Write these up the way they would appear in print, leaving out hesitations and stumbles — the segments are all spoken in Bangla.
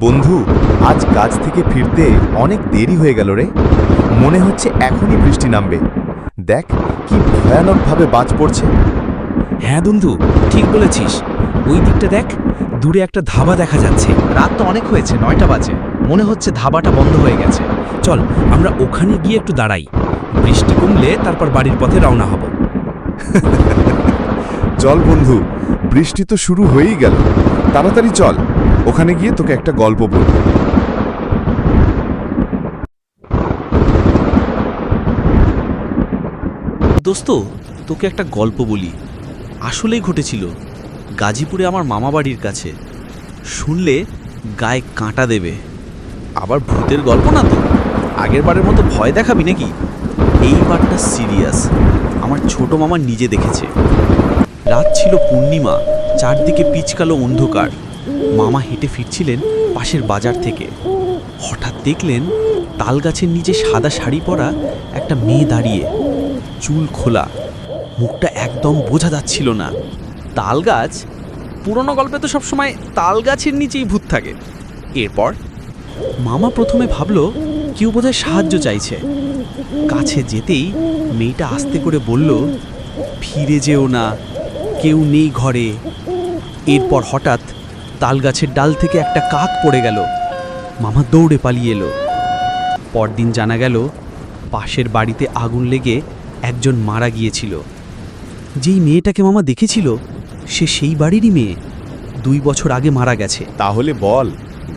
বন্ধু, আজ কাজ থেকে ফিরতে অনেক দেরি হয়ে গেল রে। মনে হচ্ছে এখনই বৃষ্টি নামবে। দেখ কি ভয়ানকভাবে বাজ পড়ছে। হ্যাঁ বন্ধু, ঠিক বলেছিস। ওই দিকটা দেখ, দূরে একটা ধাবা দেখা যাচ্ছে। রাত তো অনেক হয়েছে, 9টা বাজে। মনে হচ্ছে ধাবাটা বন্ধ হয়ে গেছে। চল আমরা ওখানে গিয়ে একটু দাঁড়াই। বৃষ্টি কমলে তারপর বাড়ির পথে রওনা হব। চল বন্ধু, বৃষ্টি তো শুরু হয়েই গেল। তাড়াতাড়ি চল, ওখানে গিয়ে তোকে একটা গল্প বলব। দোস্ত, তোকে একটা গল্প বলি। আসলেই ঘটেছিল গাজীপুরে আমার মামা বাড়ির কাছে। শুনলে গায়ে কাঁটা দেবে। আবার ভূতের গল্প না তো, আগের বারের মতো ভয় দেখাবি নাকি? এইবারটা সিরিয়াস। আমার ছোট মামা নিজে দেখেছে। রাত ছিল পূর্ণিমা, চারদিকে পিচকালো অন্ধকার। মামা হেঁটে ফিরছিলেন পাশের বাজার থেকে। হঠাৎ দেখলেন তাল গাছের নিচে সাদা শাড়ি পরা একটা মেয়ে দাঁড়িয়ে, চুল খোলা, মুখটা একদম বোঝা যাচ্ছিল না। তাল গাছ, পুরনো গল্পে তো সবসময় তাল গাছের নিচেই ভূত থাকে। এরপর মামা প্রথমে ভাবল কেউ বোধহয় সাহায্য চাইছে। কাছে যেতেই মেয়েটা আস্তে করে বলল, ফিরে যেও না, কেউ নেই ঘরে। এরপর হঠাৎ তাল গাছের ডাল থেকে একটা কাক পড়ে গেল। মামা দৌড়ে পালিয়ে এলো। পরদিন জানা গেল পাশের বাড়িতে আগুন লেগে একজন মারা গিয়েছিল। যেই মেয়েটাকে মামা দেখেছিল সে সেই বাড়িরই মেয়ে। 2 বছর আগে মারা গেছে। তাহলে বল,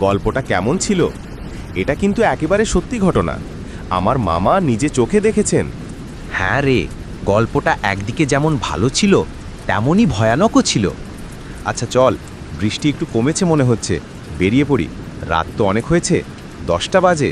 গল্পটা কেমন ছিল? এটা কিন্তু একেবারে সত্যি ঘটনা। আমার মামা নিজে চোখে দেখেছেন। হ্যাঁ রে, গল্পটা একদিকে যেমন ভালো ছিল তেমনই ভয়ানকও ছিল। আচ্ছা চল, বৃষ্টি একটু কমেছে মনে হচ্ছে, বেরিয়ে পড়ি। রাত তো অনেক হয়েছে, 10টা বাজে।